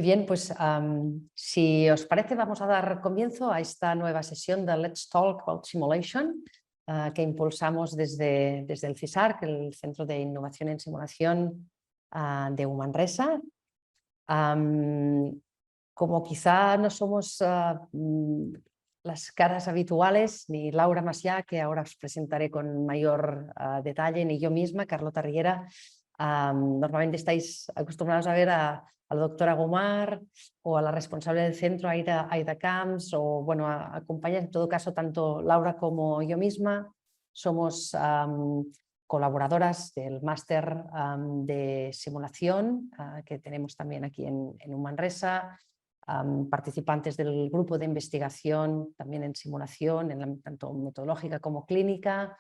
Muy bien, pues si os parece vamos a dar comienzo a esta nueva sesión de Let's Talk About Simulation que impulsamos desde el CISARC, el Centro de Innovación en Simulación de Manresa. Como quizá no somos las caras habituales, ni Laura Macià, que ahora os presentaré con mayor detalle, ni yo misma, Carlota Riera, normalmente estáis acostumbrados a ver a la doctora Gomar o a la responsable del centro, Aida Camps, o bueno, acompañan en todo caso tanto Laura como yo misma. Somos colaboradoras del máster de simulación que tenemos también aquí en Manresa, participantes del grupo de investigación también en simulación, tanto metodológica como clínica.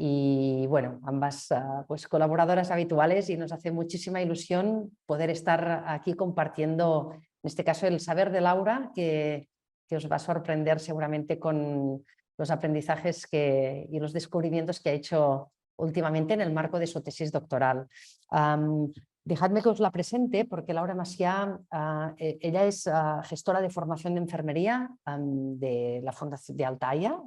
Y bueno, ambas pues colaboradoras habituales, y nos hace muchísima ilusión poder estar aquí compartiendo, en este caso, el saber de Laura, que os va a sorprender seguramente con los aprendizajes y los descubrimientos que ha hecho últimamente en el marco de su tesis doctoral. Dejadme que os la presente porque Laura Macià, ella es gestora de formación de enfermería de la Fundación de Altaia,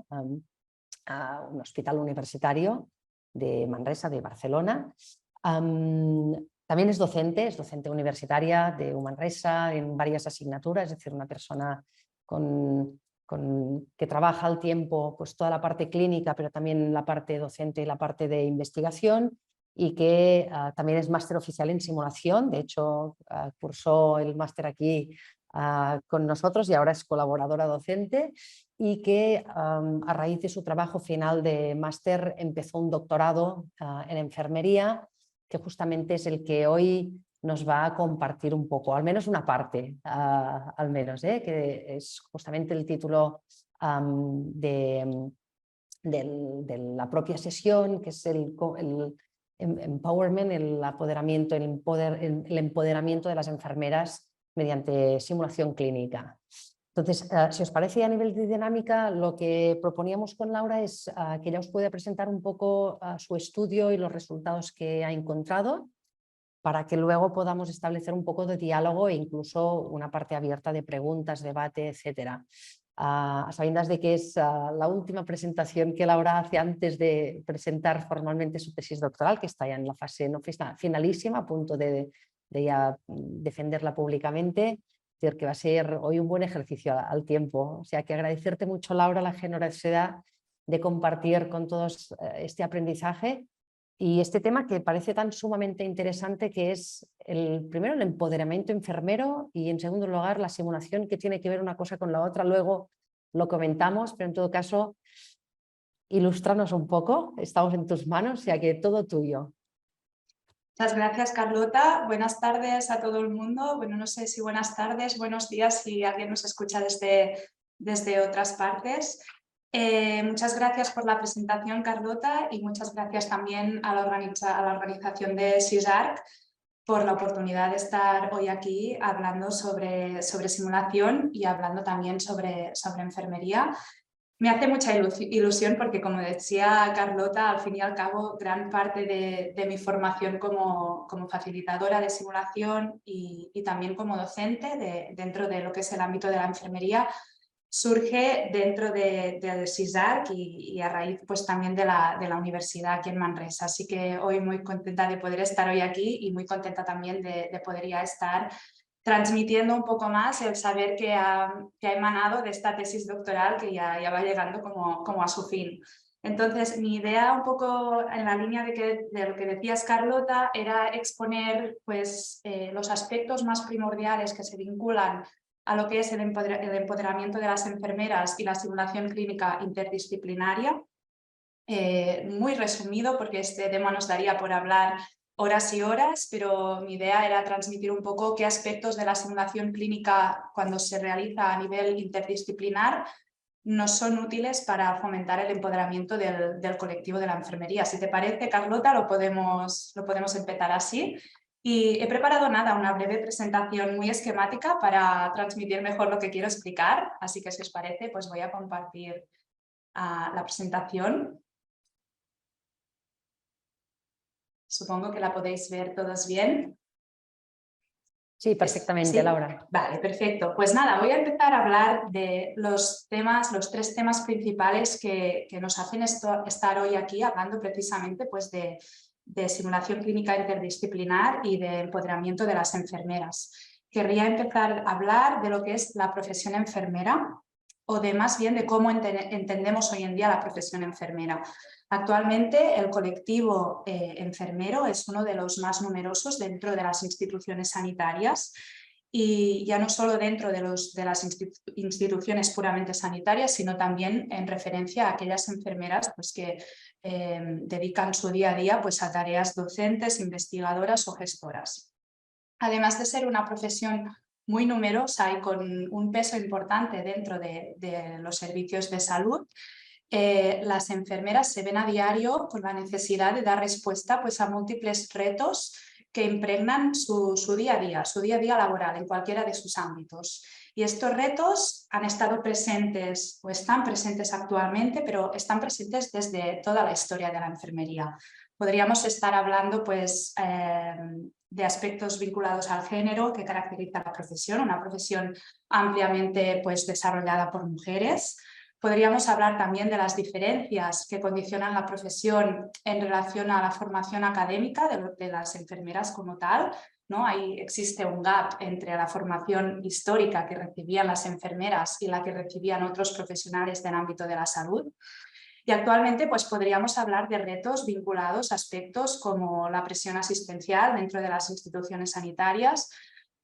un hospital universitario de Manresa, de Barcelona. También es docente universitaria de Manresa en varias asignaturas, es decir, una persona que trabaja al tiempo pues, toda la parte clínica, pero también la parte docente y la parte de investigación, y que también es máster oficial en simulación. De hecho, cursó el máster aquí con nosotros y ahora es colaboradora docente, y que a raíz de su trabajo final de máster empezó un doctorado en enfermería, que justamente es el que hoy nos va a compartir un poco, al menos una parte, al menos, que es justamente el título de la propia sesión, que es el empowerment, el apoderamiento, el empoderamiento de las enfermeras mediante simulación clínica. Entonces, si os parece, a nivel de dinámica, lo que proponíamos con Laura es que ella os pueda presentar un poco su estudio y los resultados que ha encontrado, para que luego podamos establecer un poco de diálogo e incluso una parte abierta de preguntas, debate, etc. A sabiendas de que es la última presentación que Laura hace antes de presentar formalmente su tesis doctoral, que está ya en la fase no finalísima, a punto de ya defenderla públicamente. Es decir, que va a ser hoy un buen ejercicio al tiempo. O sea, que agradecerte mucho, Laura, la generosidad de compartir con todos este aprendizaje y este tema que parece tan sumamente interesante, que es primero el empoderamiento enfermero y en segundo lugar la simulación, que tiene que ver una cosa con la otra. Luego lo comentamos, pero en todo caso, ilústranos un poco, estamos en tus manos, o sea que todo tuyo. Muchas gracias, Carlota. Buenas tardes a todo el mundo. Bueno, no sé si buenas tardes, buenos días si alguien nos escucha desde otras partes. Muchas gracias por la presentación, Carlota, y muchas gracias también a la organización de CISARC por la oportunidad de estar hoy aquí hablando sobre simulación y hablando también sobre enfermería. Me hace mucha ilusión porque, como decía Carlota, al fin y al cabo, gran parte de mi formación como facilitadora de simulación y también como docente dentro de lo que es el ámbito de la enfermería surge dentro de CISARC y a raíz pues, también de la universidad aquí en Manresa. Así que hoy muy contenta de poder estar hoy aquí y muy contenta también de poder ya estar transmitiendo un poco más el saber que ha emanado de esta tesis doctoral que ya va llegando como a su fin. Entonces, mi idea un poco en la línea de lo que decías, Carlota, era exponer pues, los aspectos más primordiales que se vinculan a lo que es el empoderamiento de las enfermeras y la simulación clínica interdisciplinaria. Muy resumido, porque este tema nos daría por hablar horas y horas, pero mi idea era transmitir un poco qué aspectos de la simulación clínica, cuando se realiza a nivel interdisciplinar, nos son útiles para fomentar el empoderamiento del colectivo de la enfermería. Si te parece, Carlota, lo podemos empezar así. Y he preparado una breve presentación muy esquemática para transmitir mejor lo que quiero explicar, así que si os parece, pues voy a compartir la presentación. Supongo que la podéis ver todos bien. Sí, perfectamente, ¿Sí? Laura. Vale, perfecto. Pues nada, voy a empezar a hablar de los tres temas principales que nos hacen estar hoy aquí hablando precisamente pues, de simulación clínica interdisciplinar y de empoderamiento de las enfermeras. Querría empezar a hablar de lo que es la profesión enfermera o de más bien de cómo entendemos hoy en día la profesión enfermera. Actualmente el colectivo enfermero es uno de los más numerosos dentro de las instituciones sanitarias y ya no solo dentro de las instituciones puramente sanitarias, sino también en referencia a aquellas enfermeras pues, que dedican su día a día pues, a tareas docentes, investigadoras o gestoras. Además de ser una profesión muy numerosa y con un peso importante dentro de los servicios de salud, las enfermeras se ven a diario con la necesidad de dar respuesta pues, a múltiples retos que impregnan su día a día laboral en cualquiera de sus ámbitos. Y estos retos han estado presentes o están presentes actualmente, pero están presentes desde toda la historia de la enfermería. Podríamos estar hablando pues, de aspectos vinculados al género que caracteriza la profesión, una profesión ampliamente pues, desarrollada por mujeres. Podríamos hablar también de las diferencias que condicionan la profesión en relación a la formación académica de las enfermeras como tal, ¿no? Ahí existe un gap entre la formación histórica que recibían las enfermeras y la que recibían otros profesionales del ámbito de la salud. Y actualmente pues, podríamos hablar de retos vinculados a aspectos como la presión asistencial dentro de las instituciones sanitarias,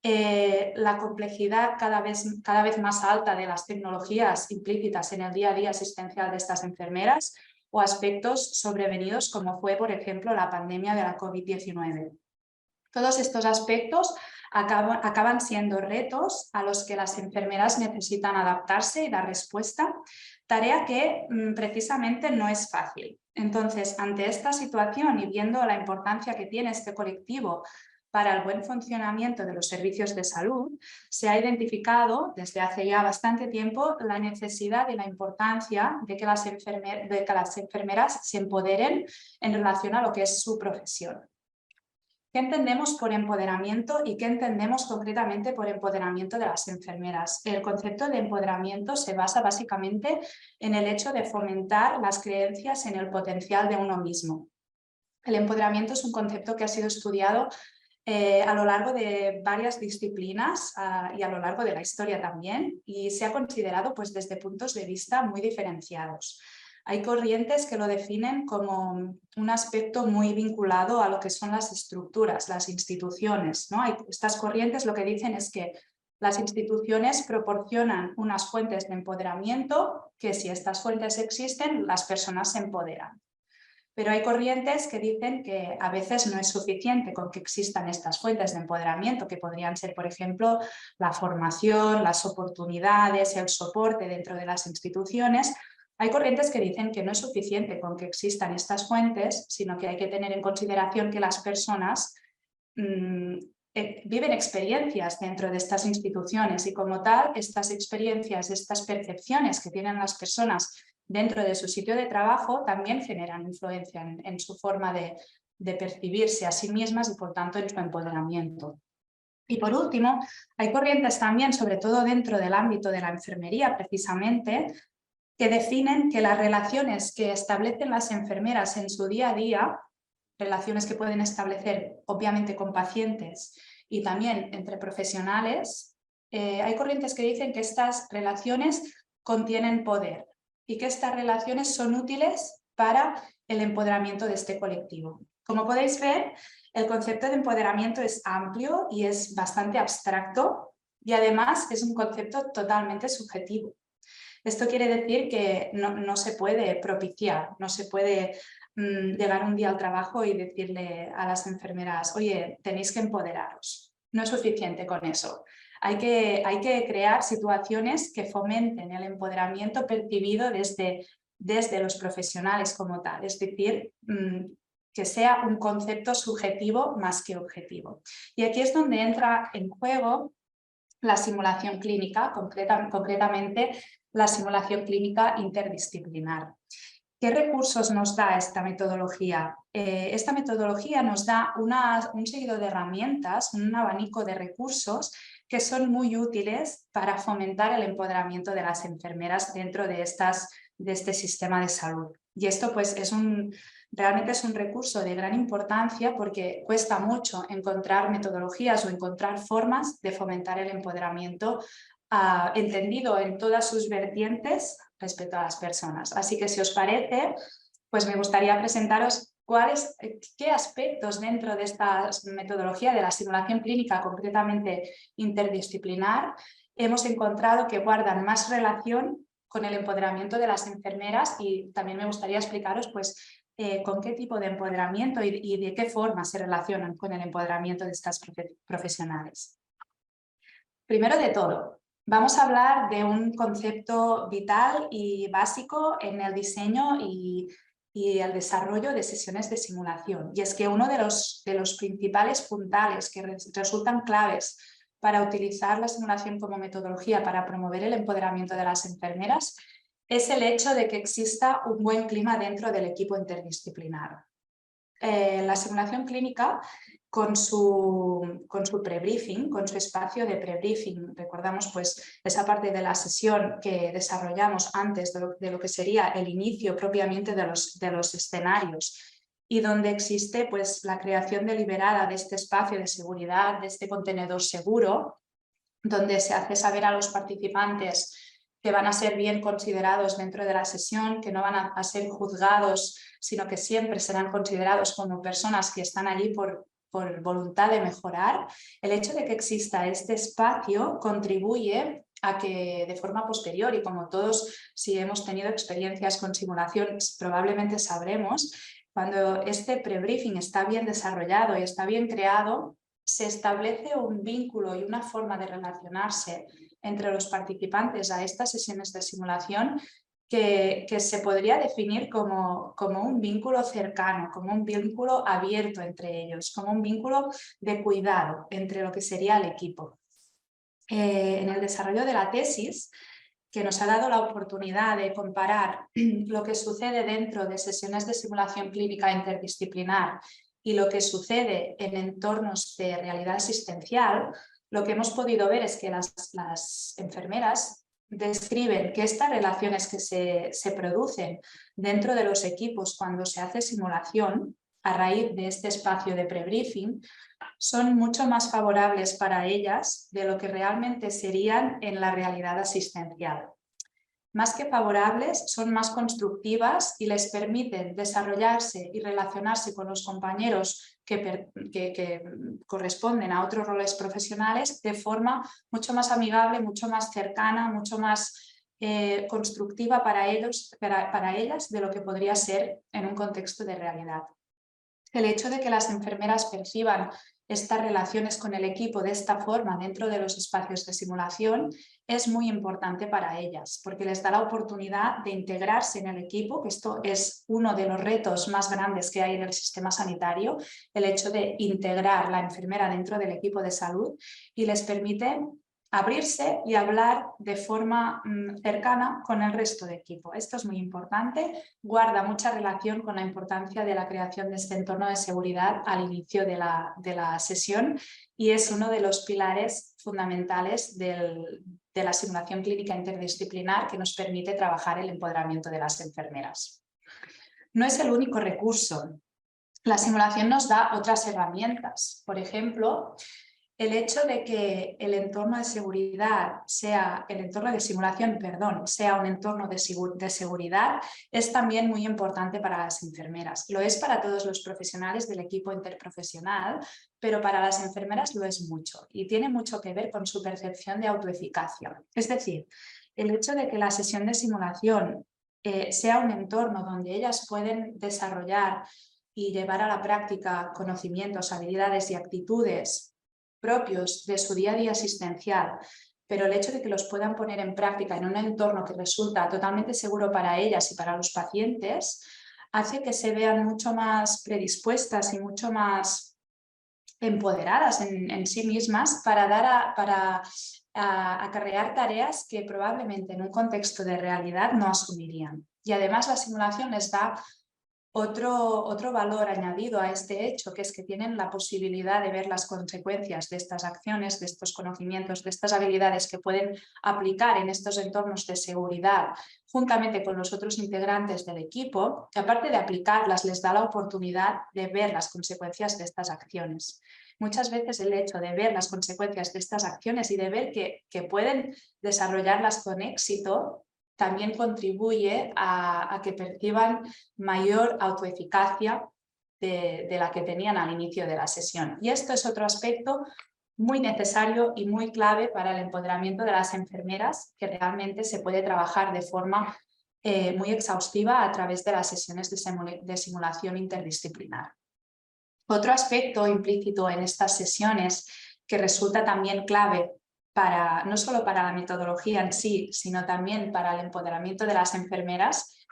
la complejidad cada vez más alta de las tecnologías implícitas en el día a día asistencial de estas enfermeras o aspectos sobrevenidos como fue, por ejemplo, la pandemia de la COVID-19. Todos estos aspectos acaban siendo retos a los que las enfermeras necesitan adaptarse y dar respuesta, tarea que precisamente no es fácil. Entonces, ante esta situación y viendo la importancia que tiene este colectivo para el buen funcionamiento de los servicios de salud, se ha identificado desde hace ya bastante tiempo la necesidad y la importancia de que las enfermeras se empoderen en relación a lo que es su profesión. ¿Qué entendemos por empoderamiento y qué entendemos concretamente por empoderamiento de las enfermeras? El concepto de empoderamiento se basa básicamente en el hecho de fomentar las creencias en el potencial de uno mismo. El empoderamiento es un concepto que ha sido estudiado a lo largo de varias disciplinas y a lo largo de la historia también, y se ha considerado pues, desde puntos de vista muy diferenciados. Hay corrientes que lo definen como un aspecto muy vinculado a lo que son las estructuras, las instituciones, ¿no? Estas corrientes lo que dicen es que las instituciones proporcionan unas fuentes de empoderamiento que si estas fuentes existen, las personas se empoderan. Pero hay corrientes que dicen que a veces no es suficiente con que existan estas fuentes de empoderamiento, que podrían ser, por ejemplo, la formación, las oportunidades, el soporte dentro de las instituciones. Hay corrientes que dicen que no es suficiente con que existan estas fuentes, sino que hay que tener en consideración que las personas viven experiencias dentro de estas instituciones y como tal, estas experiencias, estas percepciones que tienen las personas dentro de su sitio de trabajo también generan influencia en su forma de percibirse a sí mismas y por tanto en su empoderamiento. Y por último, hay corrientes también, sobre todo dentro del ámbito de la enfermería precisamente, que definen que las relaciones que establecen las enfermeras en su día a día, relaciones que pueden establecer obviamente con pacientes y también entre profesionales, hay corrientes que dicen que estas relaciones contienen poder y que estas relaciones son útiles para el empoderamiento de este colectivo. Como podéis ver, el concepto de empoderamiento es amplio y es bastante abstracto y además es un concepto totalmente subjetivo. Esto quiere decir que no se puede propiciar, no se puede llegar un día al trabajo y decirle a las enfermeras, oye, tenéis que empoderaros. No es suficiente con eso. Hay que crear situaciones que fomenten el empoderamiento percibido desde los profesionales como tal, es decir, que sea un concepto subjetivo más que objetivo. Y aquí es donde entra en juego la simulación clínica, concretamente la simulación clínica interdisciplinar. ¿Qué recursos nos da esta metodología? Esta metodología nos da un seguido de herramientas, un abanico de recursos que son muy útiles para fomentar el empoderamiento de las enfermeras dentro de este sistema de salud. Y esto pues realmente es un recurso de gran importancia porque cuesta mucho encontrar metodologías o encontrar formas de fomentar el empoderamiento entendido en todas sus vertientes respecto a las personas. Así que si os parece, pues me gustaría presentaros qué aspectos dentro de esta metodología de la simulación clínica completamente interdisciplinar hemos encontrado que guardan más relación con el empoderamiento de las enfermeras, y también me gustaría explicaros pues, con qué tipo de empoderamiento y de qué forma se relacionan con el empoderamiento de estas profesionales. Primero de todo, vamos a hablar de un concepto vital y básico en el diseño y el desarrollo de sesiones de simulación. Y es que uno de los principales puntales que resultan claves para utilizar la simulación como metodología para promover el empoderamiento de las enfermeras es el hecho de que exista un buen clima dentro del equipo interdisciplinar. La simulación clínica con su prebriefing, con su espacio de prebriefing, recordamos pues esa parte de la sesión que desarrollamos antes de lo que sería el inicio propiamente de los escenarios, y donde existe pues la creación deliberada de este espacio de seguridad, de este contenedor seguro, donde se hace saber a los participantes que van a ser bien considerados dentro de la sesión, que no van a ser juzgados, sino que siempre serán considerados como personas que están allí por voluntad de mejorar. El hecho de que exista este espacio contribuye a que de forma posterior, y como todos si hemos tenido experiencias con simulaciones probablemente sabremos, cuando este prebriefing está bien desarrollado y está bien creado, se establece un vínculo y una forma de relacionarse entre los participantes a estas sesiones de simulación que se podría definir como un vínculo cercano, como un vínculo abierto entre ellos, como un vínculo de cuidado entre lo que sería el equipo. En el desarrollo de la tesis, que nos ha dado la oportunidad de comparar lo que sucede dentro de sesiones de simulación clínica interdisciplinar y lo que sucede en entornos de realidad asistencial, lo que hemos podido ver es que las enfermeras describen que estas relaciones que se producen dentro de los equipos cuando se hace simulación a raíz de este espacio de prebriefing son mucho más favorables para ellas de lo que realmente serían en la realidad asistencial. Más que favorables, son más constructivas y les permiten desarrollarse y relacionarse con los compañeros que corresponden a otros roles profesionales de forma mucho más amigable, mucho más cercana, mucho más constructiva para ellas de lo que podría ser en un contexto de realidad. El hecho de que las enfermeras perciban estas relaciones con el equipo de esta forma dentro de los espacios de simulación es muy importante para ellas, porque les da la oportunidad de integrarse en el equipo, que esto es uno de los retos más grandes que hay en el sistema sanitario, el hecho de integrar la enfermera dentro del equipo de salud, y les permite abrirse y hablar de forma cercana con el resto del equipo. Esto es muy importante, guarda mucha relación con la importancia de la creación de este entorno de seguridad al inicio de la sesión, y es uno de los pilares fundamentales de la simulación clínica interdisciplinar que nos permite trabajar el empoderamiento de las enfermeras. No es el único recurso. La simulación nos da otras herramientas. Por ejemplo, el hecho de que el entorno de seguridad sea, el entorno de simulación, perdón, sea un entorno de seguridad es también muy importante para las enfermeras. Lo es para todos los profesionales del equipo interprofesional, pero para las enfermeras lo es mucho y tiene mucho que ver con su percepción de autoeficacia. Es decir, el hecho de que la sesión de simulación sea un entorno donde ellas pueden desarrollar y llevar a la práctica conocimientos, habilidades y actitudes propios de su día a día asistencial, pero el hecho de que los puedan poner en práctica en un entorno que resulta totalmente seguro para ellas y para los pacientes, hace que se vean mucho más predispuestas y mucho más empoderadas en sí mismas para acarrear tareas que probablemente en un contexto de realidad no asumirían. Y además la simulación les da otro valor añadido a este hecho, que es que tienen la posibilidad de ver las consecuencias de estas acciones, de estos conocimientos, de estas habilidades que pueden aplicar en estos entornos de seguridad juntamente con los otros integrantes del equipo, que aparte de aplicarlas les da la oportunidad de ver las consecuencias de estas acciones. Muchas veces el hecho de ver las consecuencias de estas acciones y de ver que pueden desarrollarlas con éxito también contribuye a que perciban mayor autoeficacia de la que tenían al inicio de la sesión. Y esto es otro aspecto muy necesario y muy clave para el empoderamiento de las enfermeras, que realmente se puede trabajar de forma muy exhaustiva a través de las sesiones de simulación interdisciplinar. Otro aspecto implícito en estas sesiones que resulta también clave no solo para la metodología en sí, sino también para el empoderamiento de las enfermeras,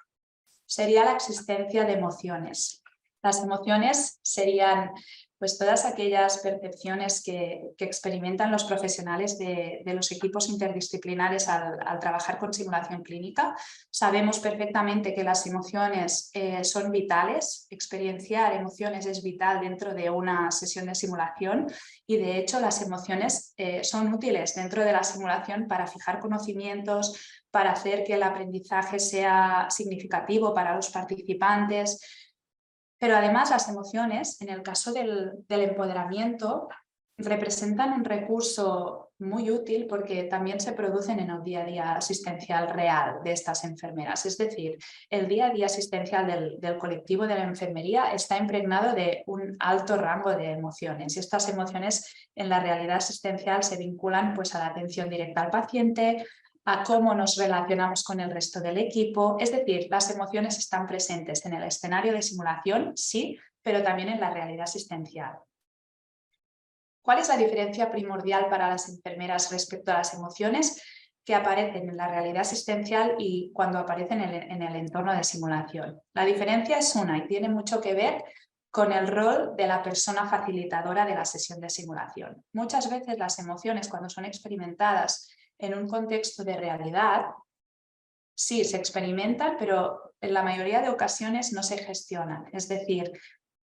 sería la existencia de emociones. Las emociones serían pues todas aquellas percepciones que experimentan los profesionales de los equipos interdisciplinares al trabajar con simulación clínica. Sabemos perfectamente que las emociones son vitales, experienciar emociones es vital dentro de una sesión de simulación y de hecho las emociones son útiles dentro de la simulación para fijar conocimientos, para hacer que el aprendizaje sea significativo para los participantes. Pero además las emociones, en el caso del empoderamiento, representan un recurso muy útil porque también se producen en el día a día asistencial real de estas enfermeras. Es decir, el día a día asistencial del colectivo de la enfermería está impregnado de un alto rango de emociones y estas emociones en la realidad asistencial se vinculan pues, a la atención directa al paciente, a cómo nos relacionamos con el resto del equipo. Es decir, las emociones están presentes en el escenario de simulación, sí, pero también en la realidad asistencial. ¿Cuál es la diferencia primordial para las enfermeras respecto a las emociones que aparecen en la realidad asistencial y cuando aparecen en el entorno de simulación? La diferencia es una y tiene mucho que ver con el rol de la persona facilitadora de la sesión de simulación. Muchas veces las emociones, cuando son experimentadas en un contexto de realidad, sí, se experimentan, pero en la mayoría de ocasiones no se gestionan. Es decir,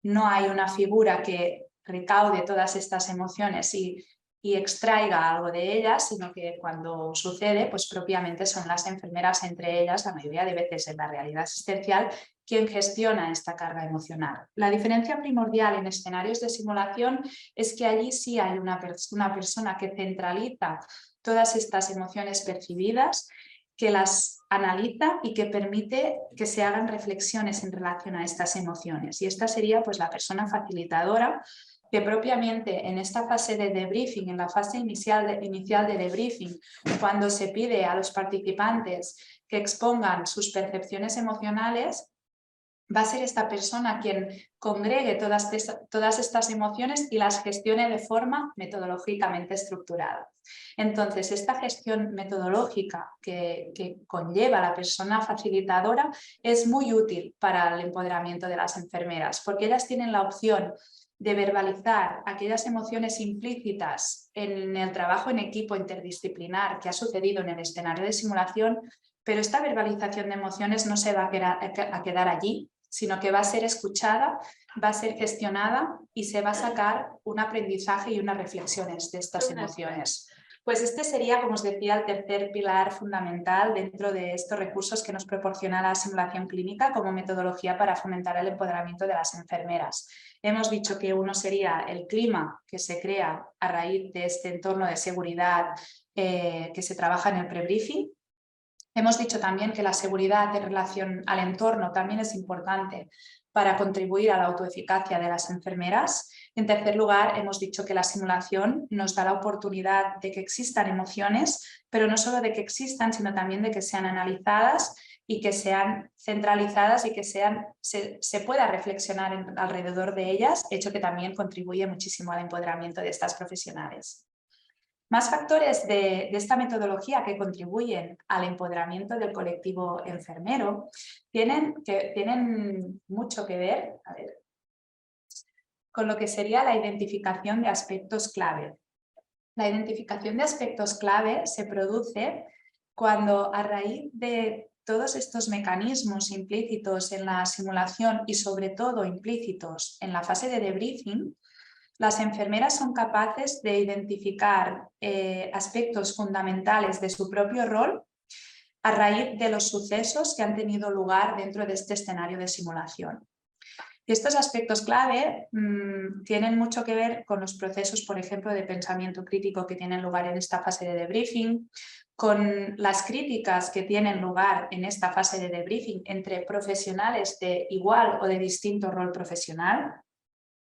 no hay una figura que recaude todas estas emociones y extraiga algo de ellas, sino que cuando sucede, pues propiamente son las enfermeras entre ellas, la mayoría de veces en la realidad asistencial, quien gestiona esta carga emocional. La diferencia primordial en escenarios de simulación es que allí sí hay una persona que centraliza todas estas emociones percibidas, que las analiza y que permite que se hagan reflexiones en relación a estas emociones. Y esta sería pues la persona facilitadora que propiamente en esta fase de debriefing, en la fase inicial de debriefing, cuando se pide a los participantes que expongan sus percepciones emocionales, va a ser esta persona quien congregue todas estas emociones y las gestione de forma metodológicamente estructurada. Entonces, esta gestión metodológica que conlleva la persona facilitadora es muy útil para el empoderamiento de las enfermeras, porque ellas tienen la opción de verbalizar aquellas emociones implícitas en el trabajo en equipo interdisciplinar que ha sucedido en el escenario de simulación, pero esta verbalización de emociones no se va a quedar allí, sino que va a ser escuchada, va a ser gestionada y se va a sacar un aprendizaje y unas reflexiones de estas emociones. Pues este sería, como os decía, el tercer pilar fundamental dentro de estos recursos que nos proporciona la simulación clínica como metodología para fomentar el empoderamiento de las enfermeras. Hemos dicho que uno sería el clima que se crea a raíz de este entorno de seguridad que se trabaja en el prebriefing. Hemos dicho también que la seguridad en relación al entorno también es importante para contribuir a la autoeficacia de las enfermeras. En tercer lugar, hemos dicho que la simulación nos da la oportunidad de que existan emociones, pero no solo de que existan, sino también de que sean analizadas y que sean centralizadas y que se pueda reflexionar alrededor de ellas, hecho que también contribuye muchísimo al empoderamiento de estas profesionales. Más factores de esta metodología que contribuyen al empoderamiento del colectivo enfermero tienen mucho que ver, con lo que sería la identificación de aspectos clave. La identificación de aspectos clave se produce cuando a raíz de todos estos mecanismos implícitos en la simulación y sobre todo implícitos en la fase de debriefing, las enfermeras son capaces de identificar aspectos fundamentales de su propio rol a raíz de los sucesos que han tenido lugar dentro de este escenario de simulación. Y estos aspectos clave tienen mucho que ver con los procesos, por ejemplo, de pensamiento crítico que tienen lugar en esta fase de debriefing, con las críticas que tienen lugar en esta fase de debriefing entre profesionales de igual o de distinto rol profesional,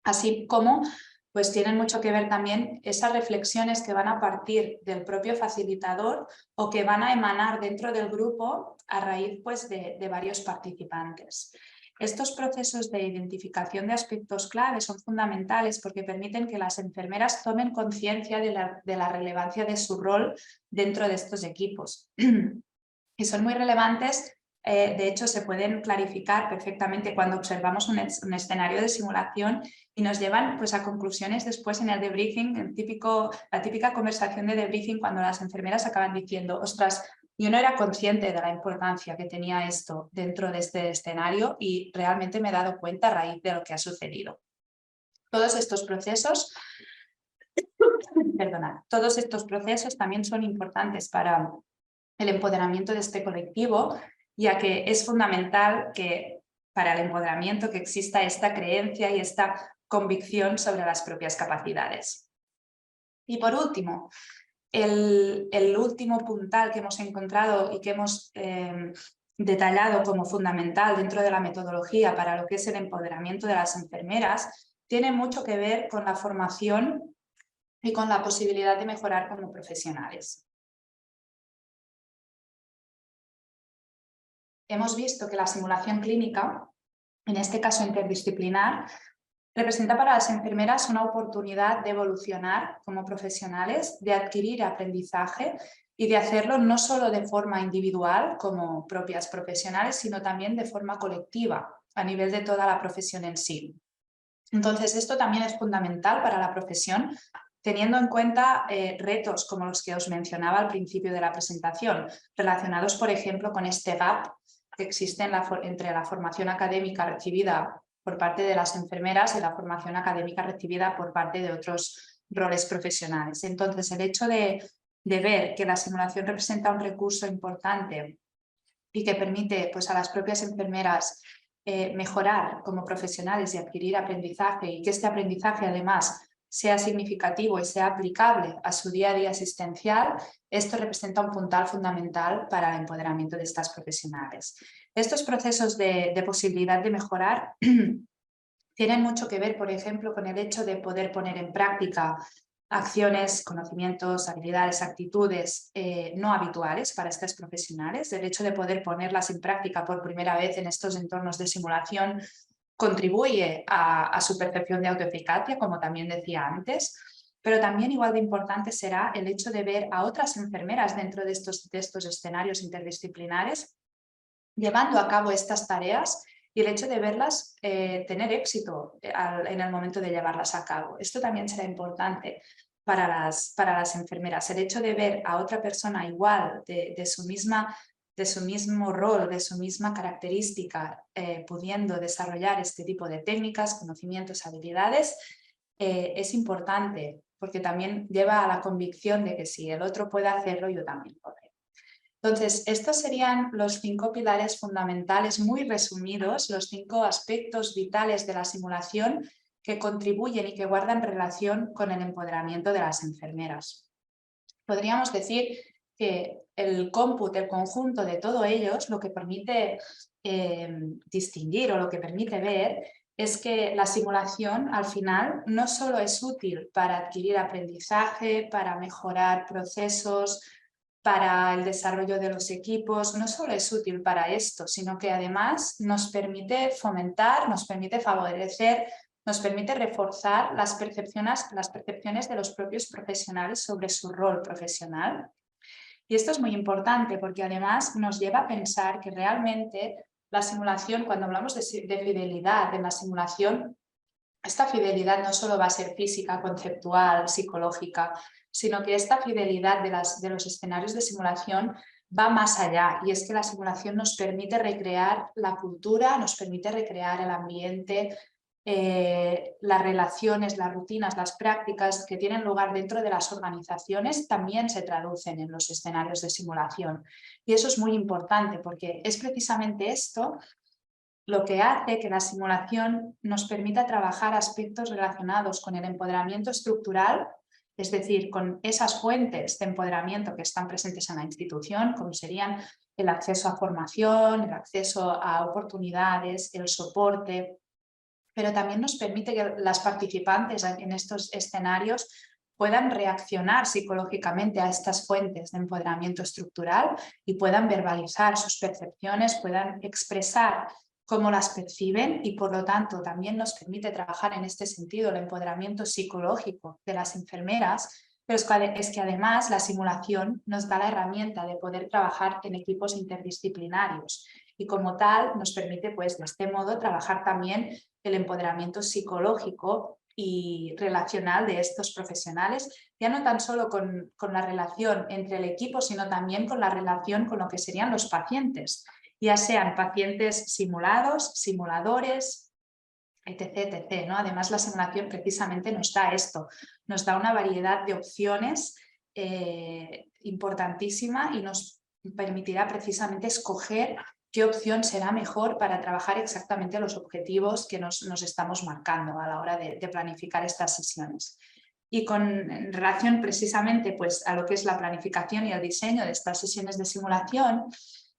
así como pues tienen mucho que ver también esas reflexiones que van a partir del propio facilitador o que van a emanar dentro del grupo a raíz pues, de varios participantes. Estos procesos de identificación de aspectos clave son fundamentales porque permiten que las enfermeras tomen conciencia de la relevancia de su rol dentro de estos equipos. Y son muy relevantes. De hecho, se pueden clarificar perfectamente cuando observamos un escenario de simulación y nos llevan pues, a conclusiones después en el debriefing, la típica conversación de debriefing cuando las enfermeras acaban diciendo ostras, yo no era consciente de la importancia que tenía esto dentro de este escenario y realmente me he dado cuenta a raíz de lo que ha sucedido. Todos estos procesos también son importantes para el empoderamiento de este colectivo, ya que es fundamental que para el empoderamiento que exista esta creencia y esta convicción sobre las propias capacidades. Y por último, el último puntal que hemos encontrado y que hemos detallado como fundamental dentro de la metodología para lo que es el empoderamiento de las enfermeras tiene mucho que ver con la formación y con la posibilidad de mejorar como profesionales. Hemos visto que la simulación clínica, en este caso interdisciplinar, representa para las enfermeras una oportunidad de evolucionar como profesionales, de adquirir aprendizaje y de hacerlo no solo de forma individual como propias profesionales, sino también de forma colectiva a nivel de toda la profesión en sí. Entonces, esto también es fundamental para la profesión, teniendo en cuenta retos como los que os mencionaba al principio de la presentación, relacionados, por ejemplo, con este gap que existe entre la formación académica recibida por parte de las enfermeras y la formación académica recibida por parte de otros roles profesionales. Entonces, el hecho de ver que la simulación representa un recurso importante y que permite pues, a las propias enfermeras mejorar como profesionales y adquirir aprendizaje y que este aprendizaje además sea significativo y sea aplicable a su día a día asistencial, esto representa un puntal fundamental para el empoderamiento de estas profesionales. Estos procesos de posibilidad de mejorar tienen mucho que ver, por ejemplo, con el hecho de poder poner en práctica acciones, conocimientos, habilidades, actitudes no habituales para estas profesionales. El hecho de poder ponerlas en práctica por primera vez en estos entornos de simulación contribuye a su percepción de autoeficacia, como también decía antes, pero también igual de importante será el hecho de ver a otras enfermeras dentro de estos escenarios interdisciplinares llevando a cabo estas tareas y el hecho de verlas tener éxito en el momento de llevarlas a cabo. Esto también será importante para las enfermeras. El hecho de ver a otra persona igual, de su mismo rol, de su misma característica, pudiendo desarrollar este tipo de técnicas, conocimientos, habilidades, es importante porque también lleva a la convicción de que si el otro puede hacerlo, yo también podré. Entonces, estos serían los 5 pilares fundamentales, muy resumidos, los 5 aspectos vitales de la simulación que contribuyen y que guardan relación con el empoderamiento de las enfermeras. Podríamos decir que el cómputo, el conjunto de todos ellos, lo que permite distinguir o lo que permite ver es que la simulación al final no solo es útil para adquirir aprendizaje, para mejorar procesos, para el desarrollo de los equipos, no solo es útil para esto, sino que además nos permite fomentar, nos permite favorecer, nos permite reforzar las percepciones de los propios profesionales sobre su rol profesional. Y esto es muy importante porque además nos lleva a pensar que realmente la simulación, cuando hablamos de fidelidad en la simulación, esta fidelidad no solo va a ser física, conceptual, psicológica, sino que esta fidelidad de los escenarios de simulación va más allá, y es que la simulación nos permite recrear la cultura, nos permite recrear el ambiente, las relaciones, las rutinas, las prácticas que tienen lugar dentro de las organizaciones también se traducen en los escenarios de simulación. Y eso es muy importante porque es precisamente esto lo que hace que la simulación nos permita trabajar aspectos relacionados con el empoderamiento estructural, es decir, con esas fuentes de empoderamiento que están presentes en la institución, como serían el acceso a formación, el acceso a oportunidades, el soporte, pero también nos permite que las participantes en estos escenarios puedan reaccionar psicológicamente a estas fuentes de empoderamiento estructural y puedan verbalizar sus percepciones, puedan expresar cómo las perciben y por lo tanto también nos permite trabajar en este sentido el empoderamiento psicológico de las enfermeras, pero es que además la simulación nos da la herramienta de poder trabajar en equipos interdisciplinarios y como tal nos permite pues de este modo trabajar también el empoderamiento psicológico y relacional de estos profesionales, ya no tan solo con la relación entre el equipo, sino también con la relación con lo que serían los pacientes, ya sean pacientes simulados, simuladores, etc. etc., ¿no? Además, la simulación precisamente nos da esto, nos da una variedad de opciones importantísima y nos permitirá precisamente escoger qué opción será mejor para trabajar exactamente los objetivos que nos estamos marcando a la hora de planificar estas sesiones. Y en relación precisamente pues, a lo que es la planificación y el diseño de estas sesiones de simulación,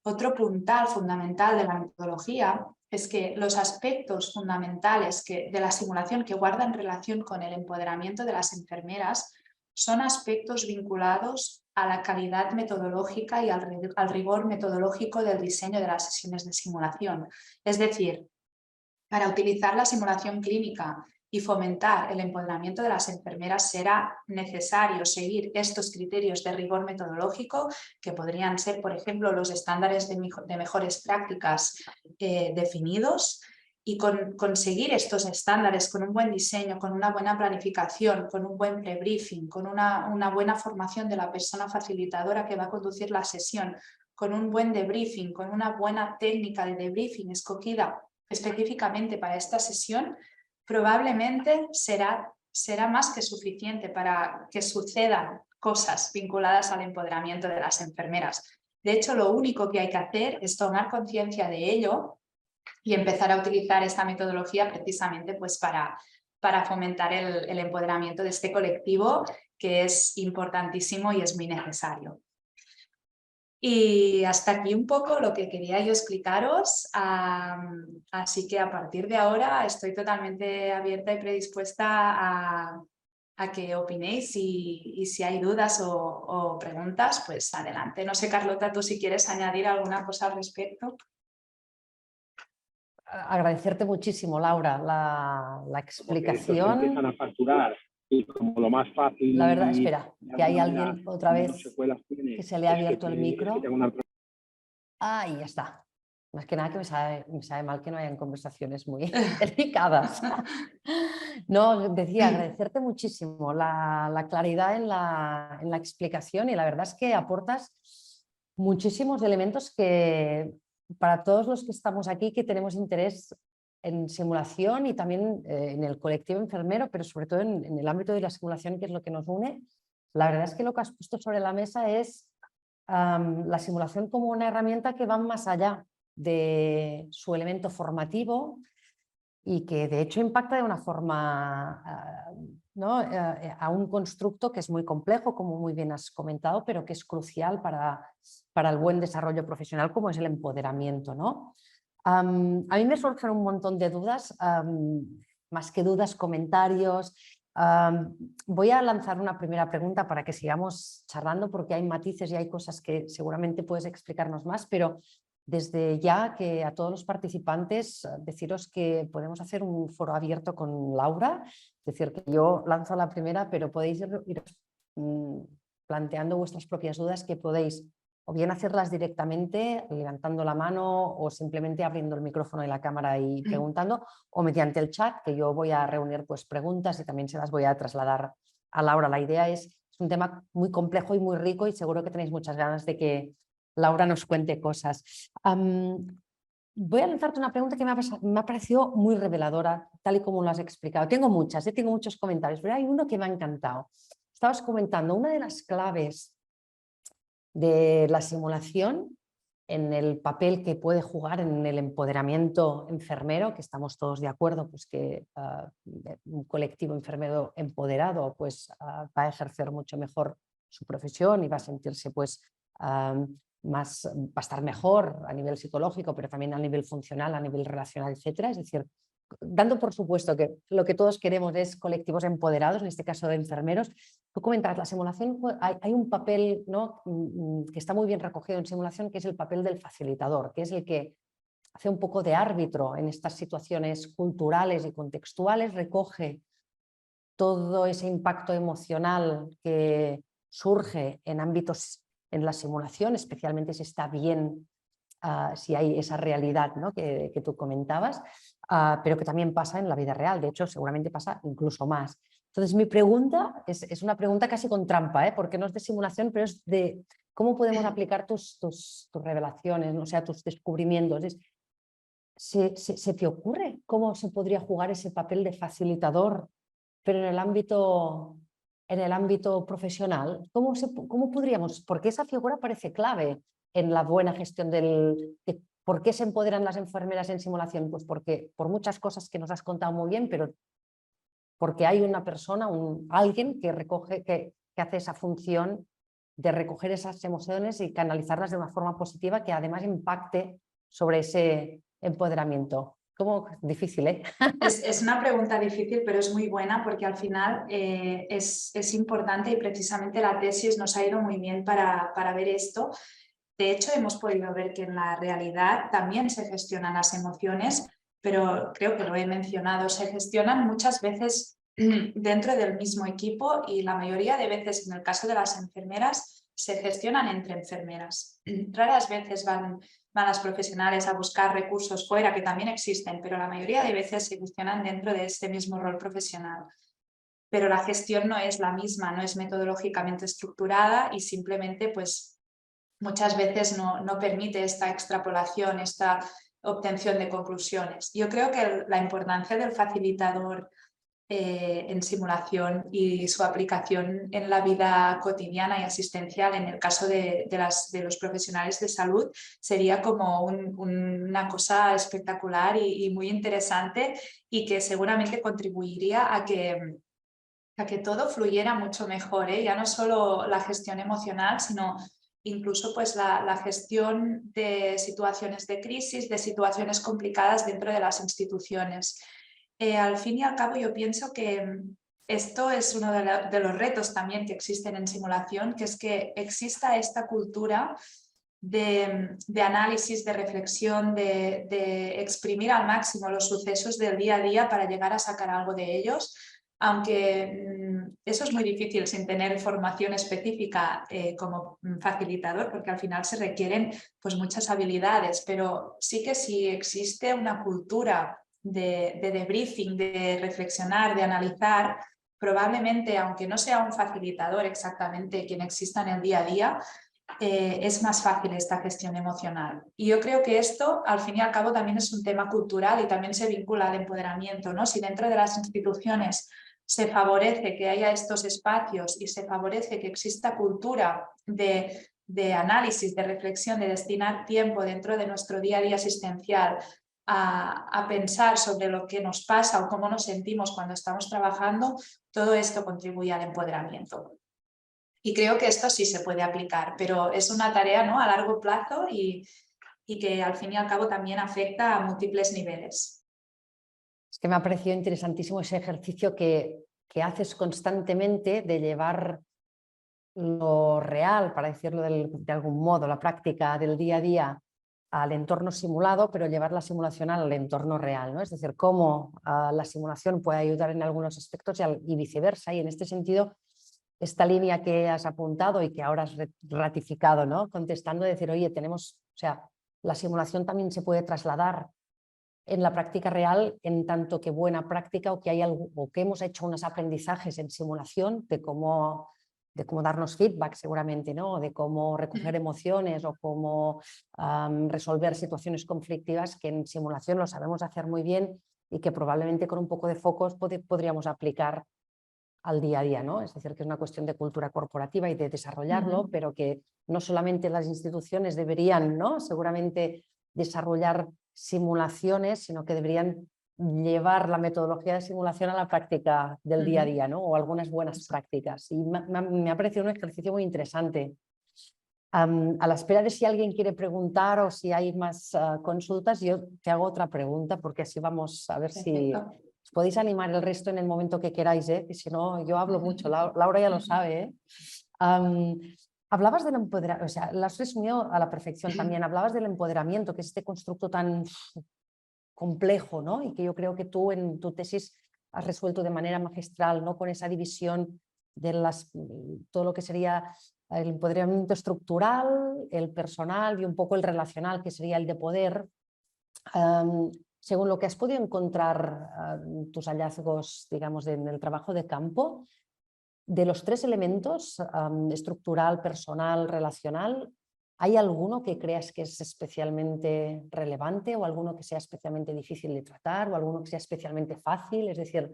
otro puntal fundamental de la metodología es que los aspectos fundamentales de la simulación que guardan relación con el empoderamiento de las enfermeras son aspectos vinculados a la calidad metodológica y al rigor metodológico del diseño de las sesiones de simulación. Es decir, para utilizar la simulación clínica y fomentar el empoderamiento de las enfermeras será necesario seguir estos criterios de rigor metodológico que podrían ser, por ejemplo, los estándares de mejores prácticas definidos y conseguir estos estándares con un buen diseño, con una buena planificación, con un buen prebriefing, con una buena formación de la persona facilitadora que va a conducir la sesión, con un buen debriefing, con una buena técnica de debriefing escogida específicamente para esta sesión, probablemente será más que suficiente para que sucedan cosas vinculadas al empoderamiento de las enfermeras. De hecho, lo único que hay que hacer es tomar conciencia de ello y empezar a utilizar esta metodología precisamente pues para fomentar el empoderamiento de este colectivo, que es importantísimo y es muy necesario. Y hasta aquí un poco lo que quería yo explicaros, así que a partir de ahora estoy totalmente abierta y predispuesta a que opinéis y si hay dudas o preguntas, pues adelante. No sé, Carlota, tú si quieres añadir alguna cosa al respecto. Agradecerte muchísimo, Laura, la explicación. Empiezan a facturar y como lo más fácil. La verdad, espera, que hay alguien otra vez que se le ha abierto el micro. Ah, y ya está. Más que nada que me sabe mal que no hayan conversaciones muy delicadas. No, decía, agradecerte muchísimo la claridad en la explicación y la verdad es que aportas muchísimos elementos que para todos los que estamos aquí que tenemos interés en simulación y también en el colectivo enfermero, pero sobre todo en el ámbito de la simulación, que es lo que nos une, la verdad es que lo que has puesto sobre la mesa es la simulación como una herramienta que va más allá de su elemento formativo y que de hecho impacta de una forma a un constructo que es muy complejo, como muy bien has comentado, pero que es crucial para el buen desarrollo profesional, como es el empoderamiento, ¿no? A mí me surgen un montón de dudas, más que dudas, comentarios. Voy a lanzar una primera pregunta para que sigamos charlando, porque hay matices y hay cosas que seguramente puedes explicarnos más, pero desde ya que a todos los participantes deciros que podemos hacer un foro abierto con Laura, es decir, que yo lanzo la primera, pero podéis ir planteando vuestras propias dudas, que podéis o bien hacerlas directamente levantando la mano o simplemente abriendo el micrófono y la cámara y preguntando, o mediante el chat, que yo voy a reunir pues preguntas y también se las voy a trasladar a Laura. La idea es un tema muy complejo y muy rico y seguro que tenéis muchas ganas de que Laura nos cuente cosas. Voy a lanzarte una pregunta que me ha parecido muy reveladora, tal y como lo has explicado. Tengo muchas, tengo muchos comentarios, pero hay uno que me ha encantado. Estabas comentando, una de las claves de la simulación en el papel que puede jugar en el empoderamiento enfermero, que estamos todos de acuerdo, pues que un colectivo enfermero empoderado pues, va a ejercer mucho mejor su profesión y va a sentirse pues, va a estar mejor a nivel psicológico, pero también a nivel funcional, a nivel relacional, etcétera. Es decir, dando por supuesto que lo que todos queremos es colectivos empoderados, en este caso de enfermeros. Tú comentabas, la simulación, hay un papel, ¿no?, que está muy bien recogido en simulación, que es el papel del facilitador, que es el que hace un poco de árbitro en estas situaciones culturales y contextuales, recoge todo ese impacto emocional que surge en ámbitos en la simulación, especialmente si está bien, si hay esa realidad, ¿no?, que tú comentabas, pero que también pasa en la vida real. De hecho, seguramente pasa incluso más. Entonces, mi pregunta es una pregunta casi con trampa, porque no es de simulación, pero es de cómo podemos aplicar tus revelaciones, ¿no? O sea, tus descubrimientos. ¿Se te ocurre cómo se podría jugar ese papel de facilitador, pero en el ámbito profesional? ¿Cómo podríamos? Porque esa figura parece clave en la buena gestión de ¿por qué se empoderan las enfermeras en simulación? Pues porque por muchas cosas que nos has contado muy bien, pero porque hay una persona, alguien que recoge, que hace esa función de recoger esas emociones y canalizarlas de una forma positiva que además impacte sobre ese empoderamiento. Difícil, ¿eh? Es una pregunta difícil, pero es muy buena porque al final es importante y precisamente la tesis nos ha ido muy bien para ver esto. De hecho, hemos podido ver que en la realidad también se gestionan las emociones, pero creo que lo he mencionado, se gestionan muchas veces dentro del mismo equipo y la mayoría de veces, en el caso de las enfermeras, se gestionan entre enfermeras. Raras veces van las profesionales a buscar recursos fuera, que también existen, pero la mayoría de veces se gestionan dentro de este mismo rol profesional. Pero la gestión no es la misma, no es metodológicamente estructurada y simplemente pues muchas veces no permite esta extrapolación, esta obtención de conclusiones. Yo creo que la importancia del facilitador en simulación y su aplicación en la vida cotidiana y asistencial, en el caso de los profesionales de salud, sería como una cosa espectacular y muy interesante y que seguramente contribuiría a que todo fluyera mucho mejor, ya no solo la gestión emocional, sino incluso pues, la gestión de situaciones de crisis, de situaciones complicadas dentro de las instituciones. Al fin y al cabo yo pienso que esto es uno de los retos también que existen en simulación, que es que exista esta cultura de análisis, de reflexión, de exprimir al máximo los sucesos del día a día para llegar a sacar algo de ellos, aunque eso es muy difícil sin tener formación específica como facilitador, porque al final se requieren pues, muchas habilidades, pero sí que si existe una cultura de debriefing, de reflexionar, de analizar, probablemente, aunque no sea un facilitador exactamente quien exista en el día a día, es más fácil esta gestión emocional. Y yo creo que esto, al fin y al cabo, también es un tema cultural y también se vincula al empoderamiento, ¿no? Si dentro de las instituciones se favorece que haya estos espacios y se favorece que exista cultura de análisis, de reflexión, de destinar tiempo dentro de nuestro día a día asistencial a pensar sobre lo que nos pasa o cómo nos sentimos cuando estamos trabajando, todo esto contribuye al empoderamiento. Y creo que esto sí se puede aplicar, pero es una tarea, ¿no?, a largo plazo y que al fin y al cabo también afecta a múltiples niveles. Es que me ha parecido interesantísimo ese ejercicio que haces constantemente de llevar lo real, para decirlo de algún modo, la práctica del día a día al entorno simulado, pero llevar la simulación al entorno real, ¿no? Es decir, cómo la simulación puede ayudar en algunos aspectos y viceversa. Y en este sentido, esta línea que has apuntado y que ahora has ratificado, ¿no?, contestando, decir, oye, la simulación también se puede trasladar en la práctica real en tanto que buena práctica o que hemos hecho unos aprendizajes en simulación de cómo cómo darnos feedback seguramente, ¿no? De cómo recoger emociones o cómo resolver situaciones conflictivas que en simulación lo sabemos hacer muy bien y que probablemente con un poco de focos podríamos aplicar al día a día, ¿no? Es decir, que es una cuestión de cultura corporativa y de desarrollarlo, pero que no solamente las instituciones deberían, ¿no? Seguramente desarrollar simulaciones, sino que deberían llevar la metodología de simulación a la práctica del día a día, ¿no? O algunas buenas prácticas. Y me ha parecido un ejercicio muy interesante. A la espera de si alguien quiere preguntar o si hay más consultas, yo te hago otra pregunta porque así vamos a ver si os podéis animar el resto en el momento que queráis, que si no yo hablo mucho, Laura ya lo sabe. Hablabas del empoderamiento, o sea, lo has resumido a la perfección también, hablabas del empoderamiento, que es este constructo tan complejo, ¿no? Y que yo creo que tú en tu tesis has resuelto de manera magistral, ¿no? Con esa división de todo lo que sería el empoderamiento estructural, el personal y un poco el relacional, que sería el de poder. Según lo que has podido encontrar, tus hallazgos, digamos, en el trabajo de campo, de los tres elementos, estructural, personal, relacional, ¿hay alguno que creas que es especialmente relevante o alguno que sea especialmente difícil de tratar o alguno que sea especialmente fácil? Es decir,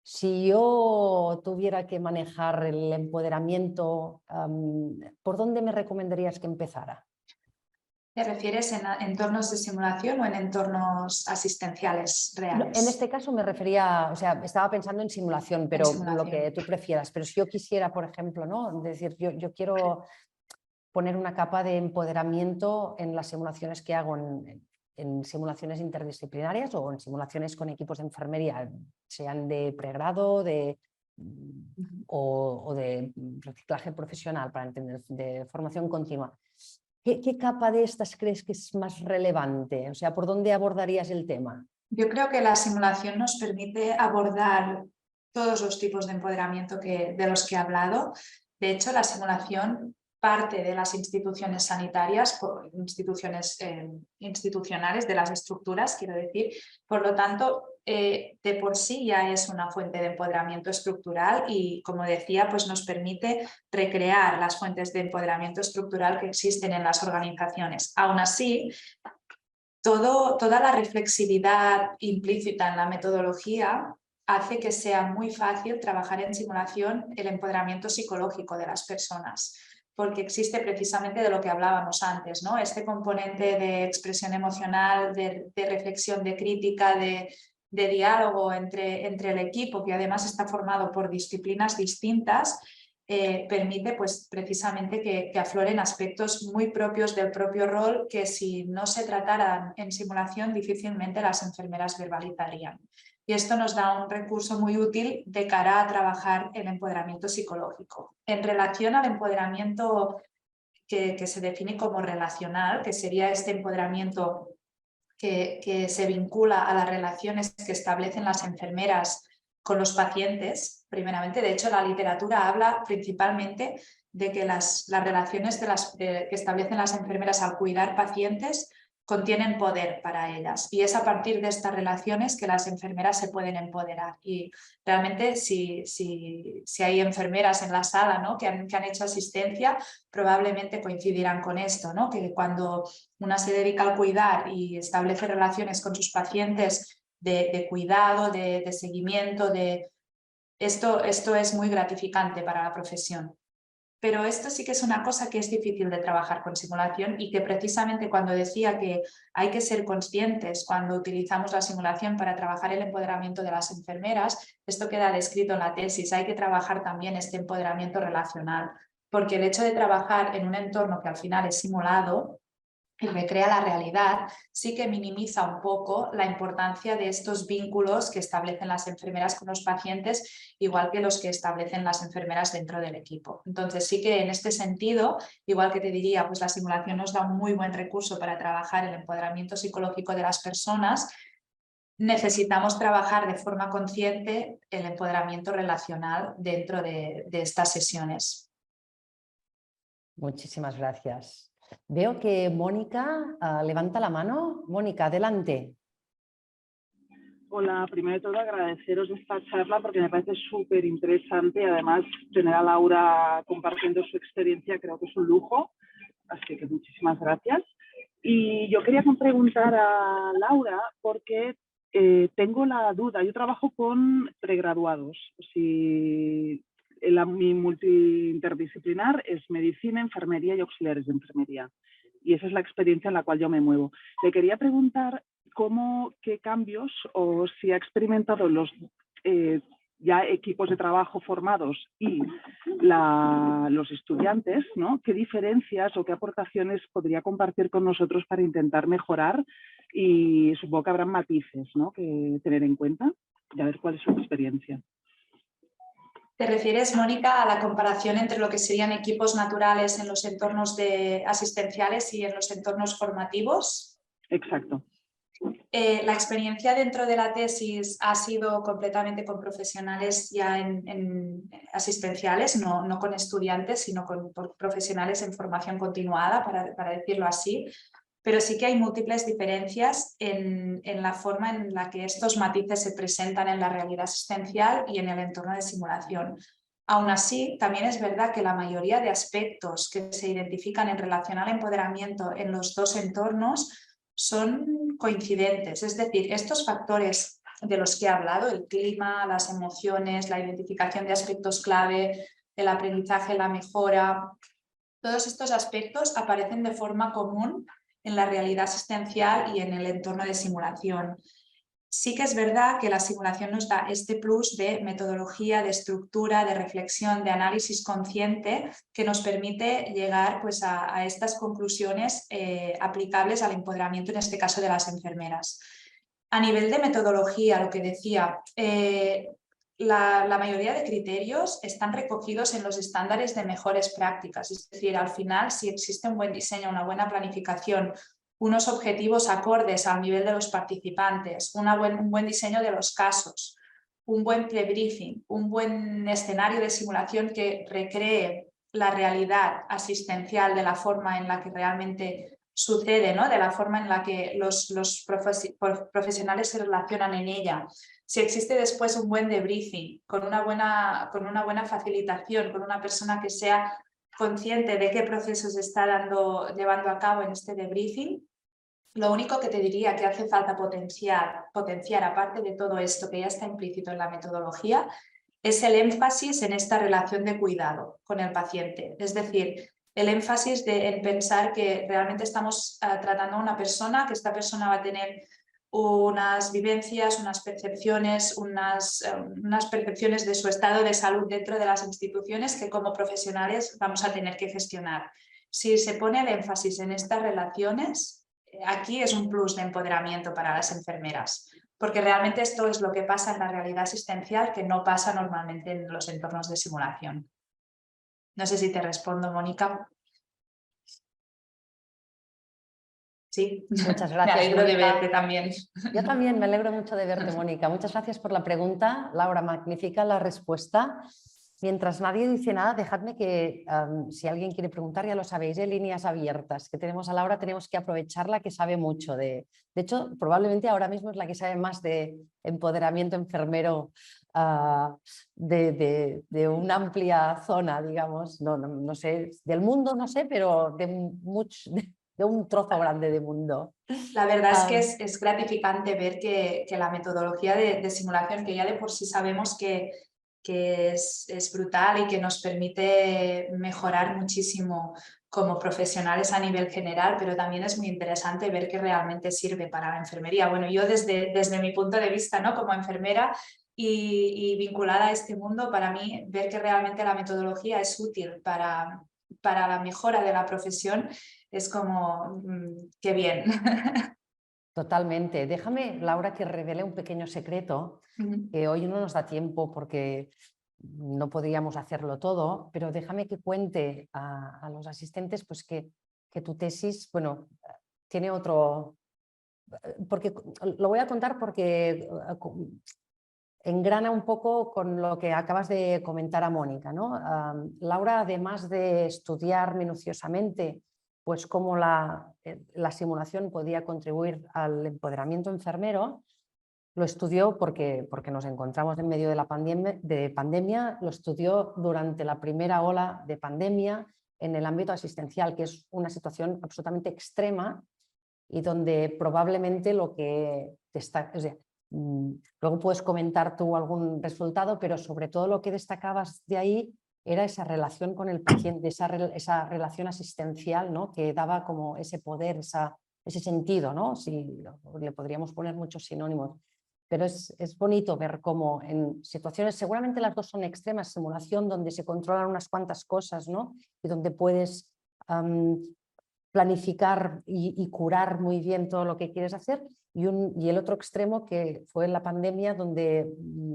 si yo tuviera que manejar el empoderamiento, ¿por dónde me recomendarías que empezara? ¿Te refieres en entornos de simulación o en entornos asistenciales reales? En este caso me refería, o sea, estaba pensando en simulación, pero lo que tú prefieras. Pero si yo quisiera, por ejemplo, ¿no? Es decir, yo quiero poner una capa de empoderamiento en las simulaciones que hago en simulaciones interdisciplinarias o en simulaciones con equipos de enfermería, sean de pregrado o de reciclaje profesional, para entender, de formación continua. ¿Qué capa de estas crees que es más relevante? O sea, ¿por dónde abordarías el tema? Yo creo que la simulación nos permite abordar todos los tipos de empoderamiento de los que he hablado. De hecho, la simulación parte de las instituciones sanitarias, instituciones institucionales, de las estructuras, quiero decir. Por lo tanto, de por sí ya es una fuente de empoderamiento estructural y, como decía, pues nos permite recrear las fuentes de empoderamiento estructural que existen en las organizaciones. Aún así, toda la reflexividad implícita en la metodología hace que sea muy fácil trabajar en simulación el empoderamiento psicológico de las personas, porque existe precisamente de lo que hablábamos antes, ¿no? Este componente de expresión emocional, de reflexión, de crítica, de diálogo entre el equipo, que además está formado por disciplinas distintas. Permite pues, precisamente que afloren aspectos muy propios del propio rol que si no se trataran en simulación difícilmente las enfermeras verbalizarían. Y esto nos da un recurso muy útil de cara a trabajar el empoderamiento psicológico. En relación al empoderamiento que se define como relacional, que sería este empoderamiento que se vincula a las relaciones que establecen las enfermeras con los pacientes, primeramente. De hecho, la literatura habla principalmente de que las relaciones que establecen las enfermeras al cuidar pacientes contienen poder para ellas, y es a partir de estas relaciones que las enfermeras se pueden empoderar. Y realmente si hay enfermeras en la sala, ¿no? que han hecho asistencia, probablemente coincidirán con esto, ¿no? Que cuando una se dedica al cuidar y establece relaciones con sus pacientes de cuidado, de seguimiento, esto es muy gratificante para la profesión. Pero esto sí que es una cosa que es difícil de trabajar con simulación y que precisamente cuando decía que hay que ser conscientes cuando utilizamos la simulación para trabajar el empoderamiento de las enfermeras, esto queda descrito en la tesis, hay que trabajar también este empoderamiento relacional, porque el hecho de trabajar en un entorno que al final es simulado y recrea la realidad, sí que minimiza un poco la importancia de estos vínculos que establecen las enfermeras con los pacientes, igual que los que establecen las enfermeras dentro del equipo. Entonces sí que en este sentido, igual que te diría, pues la simulación nos da un muy buen recurso para trabajar el empoderamiento psicológico de las personas, necesitamos trabajar de forma consciente el empoderamiento relacional dentro de estas sesiones. Muchísimas gracias. Veo que Mónica levanta la mano. Mónica, adelante. Hola, primero de todo agradeceros esta charla porque me parece súper interesante y además tener a Laura compartiendo su experiencia creo que es un lujo, así que muchísimas gracias. Y yo quería preguntar a Laura porque tengo la duda, yo trabajo con pregraduados, mi multiinterdisciplinar es medicina, enfermería y auxiliares de enfermería y esa es la experiencia en la cual yo me muevo. Le quería preguntar qué cambios o si ha experimentado los ya equipos de trabajo formados y los estudiantes, ¿no? ¿Qué diferencias o qué aportaciones podría compartir con nosotros para intentar mejorar? Y supongo que habrán matices, ¿no?, que tener en cuenta y a ver cuál es su experiencia. ¿Te refieres, Mónica, a la comparación entre lo que serían equipos naturales en los entornos asistenciales y en los entornos formativos? Exacto. La experiencia dentro de la tesis ha sido completamente con profesionales ya en asistenciales, no con estudiantes, sino con profesionales en formación continuada, para decirlo así. Pero sí que hay múltiples diferencias en la forma en la que estos matices se presentan en la realidad asistencial y en el entorno de simulación. Aún así, también es verdad que la mayoría de aspectos que se identifican en relación al empoderamiento en los dos entornos son coincidentes. Es decir, estos factores de los que he hablado, el clima, las emociones, la identificación de aspectos clave, el aprendizaje, la mejora, todos estos aspectos aparecen de forma común en la realidad asistencial y en el entorno de simulación. Sí que es verdad que la simulación nos da este plus de metodología, de estructura, de reflexión, de análisis consciente que nos permite llegar pues, a estas conclusiones aplicables al empoderamiento, en este caso de las enfermeras. A nivel de metodología, lo que decía, la mayoría de criterios están recogidos en los estándares de mejores prácticas, es decir, al final, si existe un buen diseño, una buena planificación, unos objetivos acordes al nivel de los participantes, un buen diseño de los casos, un buen pre-briefing, un buen escenario de simulación que recree la realidad asistencial de la forma en la que realmente sucede, ¿no? De la forma en la que los profesionales se relacionan en ella. Si existe después un buen debriefing, con una buena facilitación, con una persona que sea consciente de qué proceso se está llevando a cabo en este debriefing, lo único que te diría que hace falta potenciar, aparte de todo esto que ya está implícito en la metodología, es el énfasis en esta relación de cuidado con el paciente. Es decir, el énfasis en pensar que realmente estamos tratando a una persona, que esta persona va a tener unas vivencias, unas percepciones de su estado de salud dentro de las instituciones que como profesionales vamos a tener que gestionar. Si se pone el énfasis en estas relaciones, aquí es un plus de empoderamiento para las enfermeras, porque realmente esto es lo que pasa en la realidad asistencial que no pasa normalmente en los entornos de simulación. No sé si te respondo, Mónica. Sí, muchas gracias. Me alegro Mónica. de verte también. Yo también me alegro mucho de verte, Mónica. Muchas gracias por la pregunta. Laura, magnífica la respuesta. Mientras nadie dice nada, dejadme que si alguien quiere preguntar, ya lo sabéis, líneas abiertas que tenemos a Laura, tenemos que aprovecharla, que sabe mucho de hecho, probablemente ahora mismo es la que sabe más de empoderamiento enfermero de una amplia zona, digamos, no sé, del mundo no sé, pero de un trozo grande de mundo. La verdad es que es gratificante ver que la metodología de simulación, que ya de por sí sabemos que es brutal y que nos permite mejorar muchísimo como profesionales a nivel general, pero también es muy interesante ver que realmente sirve para la enfermería. Bueno, yo desde mi punto de vista, ¿no?, como enfermera y vinculada a este mundo, para mí ver que realmente la metodología es útil para la mejora de la profesión es como, qué bien. Totalmente. Déjame, Laura, que revele un pequeño secreto, que hoy no nos da tiempo porque no podríamos hacerlo todo, pero déjame que cuente a los asistentes pues que tu tesis, bueno, tiene otro... Porque lo voy a contar porque engrana un poco con lo que acabas de comentar a Mónica, ¿no? Laura, además de estudiar minuciosamente pues cómo la simulación podía contribuir al empoderamiento enfermero, lo estudió porque nos encontramos en medio de la pandemia, lo estudió durante la primera ola de pandemia en el ámbito asistencial, que es una situación absolutamente extrema y donde probablemente lo que destaca, o sea, luego puedes comentar tú algún resultado, pero sobre todo lo que destacabas de ahí era esa relación con el paciente, esa relación asistencial, ¿no? Que daba como ese poder, ese sentido, ¿no? Si le podríamos poner muchos sinónimos. Pero es bonito ver cómo en situaciones, seguramente las dos son extremas, simulación donde se controlan unas cuantas cosas, ¿no? Y donde puedes planificar y curar muy bien todo lo que quieres hacer, y el otro extremo que fue en la pandemia, donde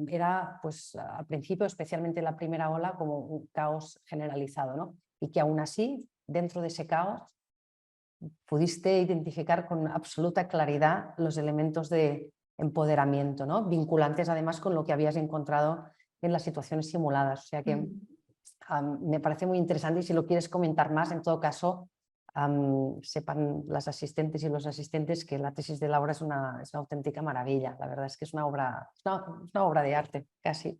era pues al principio, especialmente la primera ola, como un caos generalizado, ¿no? Y que aún así, dentro de ese caos, pudiste identificar con absoluta claridad los elementos de empoderamiento, ¿no? Vinculantes además con lo que habías encontrado en las situaciones simuladas. O sea que me parece muy interesante, y si lo quieres comentar más, en todo caso, sepan las asistentes y los asistentes que la tesis de Laura es una auténtica maravilla. La verdad es que es una obra de arte, casi.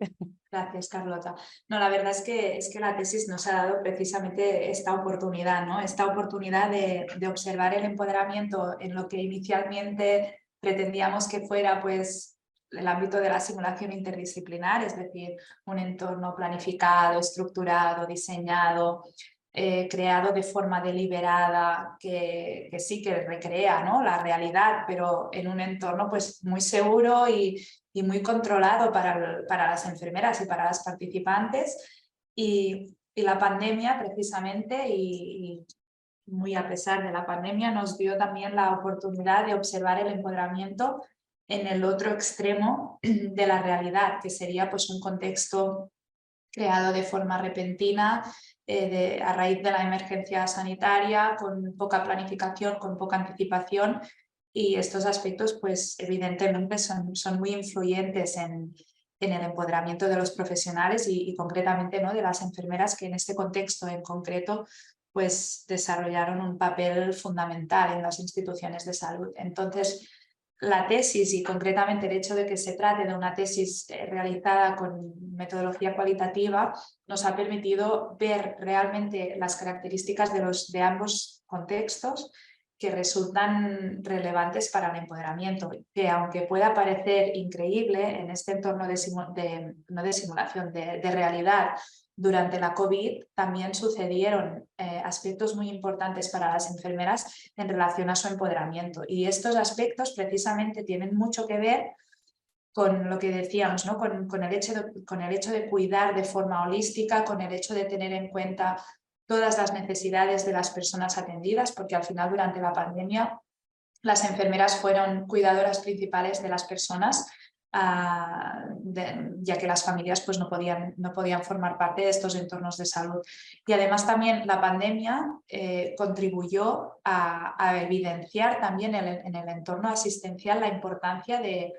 Gracias, Carlota. No, la verdad es que la tesis nos ha dado precisamente esta oportunidad, ¿no? Esta oportunidad de observar el empoderamiento en lo que inicialmente pretendíamos que fuera pues, el ámbito de la simulación interdisciplinar, es decir, un entorno planificado, estructurado, diseñado, creado de forma deliberada, que sí que recrea, ¿no? La realidad, pero en un entorno pues, muy seguro y muy controlado para las enfermeras y para las participantes. Y la pandemia, precisamente, y muy a pesar de la pandemia, nos dio también la oportunidad de observar el empoderamiento en el otro extremo de la realidad, que sería pues, un contexto creado de forma repentina, a raíz de la emergencia sanitaria, con poca planificación, con poca anticipación, y estos aspectos pues evidentemente son muy influyentes en el empoderamiento de los profesionales y concretamente, ¿no? de las enfermeras, que en este contexto en concreto pues desarrollaron un papel fundamental en las instituciones de salud. Entonces, la tesis, y concretamente el hecho de que se trate de una tesis realizada con metodología cualitativa, nos ha permitido ver realmente las características de ambos contextos que resultan relevantes para el empoderamiento, que aunque pueda parecer increíble en este entorno no de simulación, de realidad, durante la COVID también sucedieron aspectos muy importantes para las enfermeras en relación a su empoderamiento. Y estos aspectos precisamente tienen mucho que ver con lo que decíamos, ¿no? con el hecho de cuidar de forma holística, con el hecho de tener en cuenta todas las necesidades de las personas atendidas, porque al final durante la pandemia las enfermeras fueron cuidadoras principales de las personas, ya que las familias pues, no podían formar parte de estos entornos de salud. Y además también la pandemia contribuyó a evidenciar también en el entorno asistencial la importancia de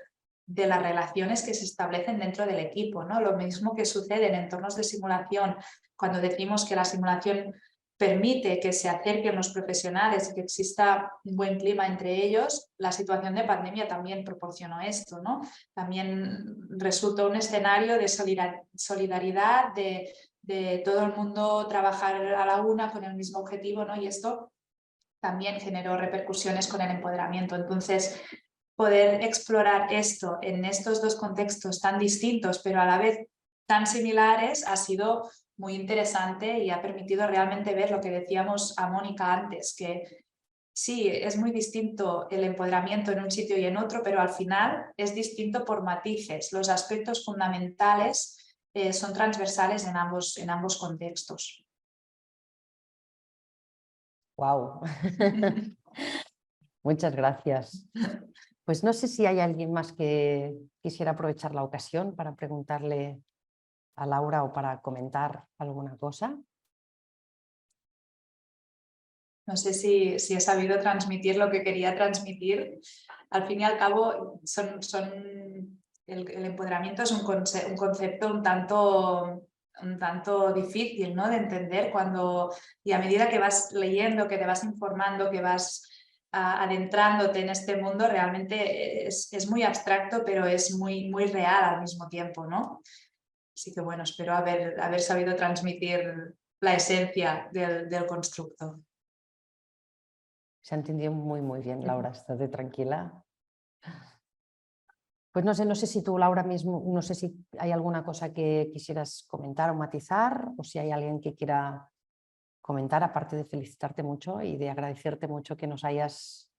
las relaciones que se establecen dentro del equipo, ¿no? Lo mismo que sucede en entornos de simulación, cuando decimos que la simulación permite que se acerquen los profesionales y que exista un buen clima entre ellos, la situación de pandemia también proporcionó esto, ¿no? También resultó un escenario de solidaridad, de todo el mundo trabajar a la una con el mismo objetivo, ¿no? Y esto también generó repercusiones con el empoderamiento. Entonces, poder explorar esto en estos dos contextos tan distintos, pero a la vez tan similares, ha sido muy interesante y ha permitido realmente ver lo que decíamos a Mónica antes, que sí, es muy distinto el empoderamiento en un sitio y en otro, pero al final es distinto por matices. Los aspectos fundamentales son transversales en ambos contextos. ¡Wow! Muchas gracias. Pues no sé si hay alguien más que quisiera aprovechar la ocasión para preguntarle a Laura o para comentar alguna cosa. No sé si he sabido transmitir lo que quería transmitir. Al fin y al cabo, el empoderamiento es un concepto un tanto difícil, ¿no? de entender, y a medida que vas leyendo, que te vas informando, que vas adentrándote en este mundo, realmente es muy abstracto, pero es muy, muy real al mismo tiempo, ¿no? Así que bueno, espero haber sabido transmitir la esencia del constructo. Se ha entendido muy, muy bien, Laura, estate tranquila. Pues no sé si tú, Laura, mismo, no sé si hay alguna cosa que quisieras comentar o matizar, o si hay alguien que quiera comentar, aparte de felicitarte mucho y de agradecerte mucho que nos hayas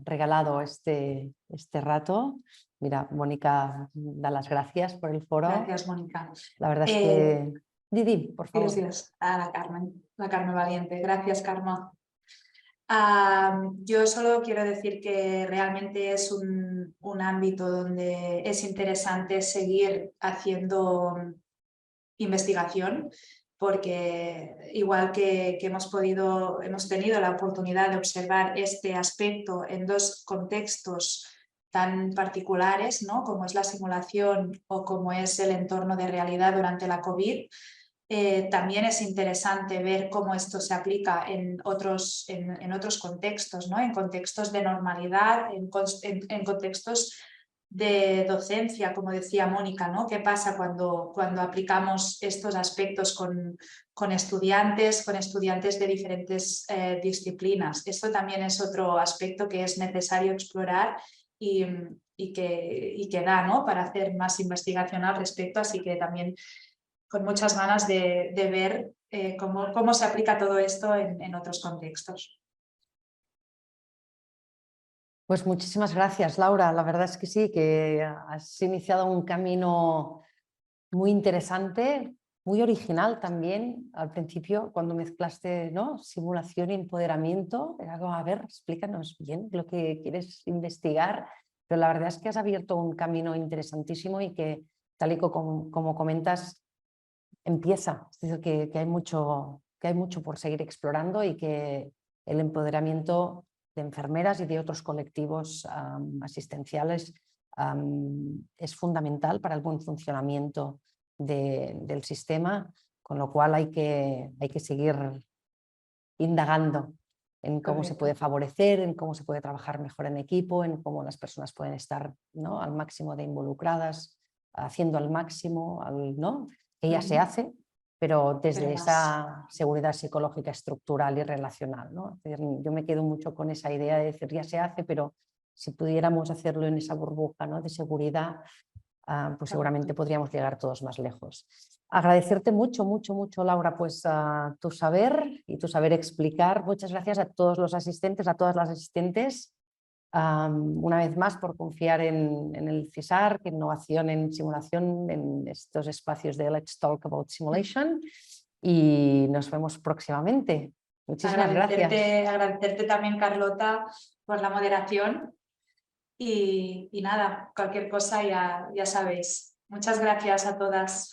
regalado este rato. Mira, Mónica da las gracias por el foro. Gracias, Mónica. La verdad es que... Didi, por favor. Gracias a la Carmen Valiente. Gracias, Karma. Yo solo quiero decir que realmente es un ámbito donde es interesante seguir haciendo investigación, porque igual que hemos tenido la oportunidad de observar este aspecto en dos contextos tan particulares, ¿no? Como es la simulación o como es el entorno de realidad durante la COVID, también es interesante ver cómo esto se aplica en otros contextos, ¿no? En contextos de normalidad, en contextos de docencia, como decía Mónica, ¿no? ¿Qué pasa cuando aplicamos estos aspectos con estudiantes de diferentes disciplinas? Esto también es otro aspecto que es necesario explorar y que da, ¿no? Para hacer más investigación al respecto, así que también con muchas ganas de ver cómo se aplica todo esto en otros contextos. Pues muchísimas gracias, Laura. La verdad es que sí, que has iniciado un camino muy interesante, muy original también. Al principio, cuando mezclaste, ¿no?, simulación y empoderamiento, era como, a ver, explícanos bien lo que quieres investigar. Pero la verdad es que has abierto un camino interesantísimo y que, tal y como comentas, empieza. Es decir, que hay mucho por seguir explorando y que el empoderamiento de enfermeras y de otros colectivos asistenciales es fundamental para el buen funcionamiento del sistema, con lo cual hay que seguir indagando en cómo se puede favorecer, en cómo se puede trabajar mejor en equipo, en cómo las personas pueden estar, ¿no?, al máximo de involucradas, haciendo al máximo, ¿no?, que ya se hace, pero desde esa seguridad psicológica estructural y relacional, ¿no? Yo me quedo mucho con esa idea de decir, ya se hace, pero si pudiéramos hacerlo en esa burbuja, ¿no?, de seguridad, pues seguramente podríamos llegar todos más lejos. Agradecerte mucho, Laura, pues tu saber y tu saber explicar. Muchas gracias a todos los asistentes, a todas las asistentes, una vez más por confiar en el CISAR, en innovación en simulación, en estos espacios de Let's Talk About Simulation, y nos vemos próximamente. Muchísimas gracias. Agradecerte también, Carlota, por la moderación. Y nada, cualquier cosa ya sabéis. Muchas gracias a todas.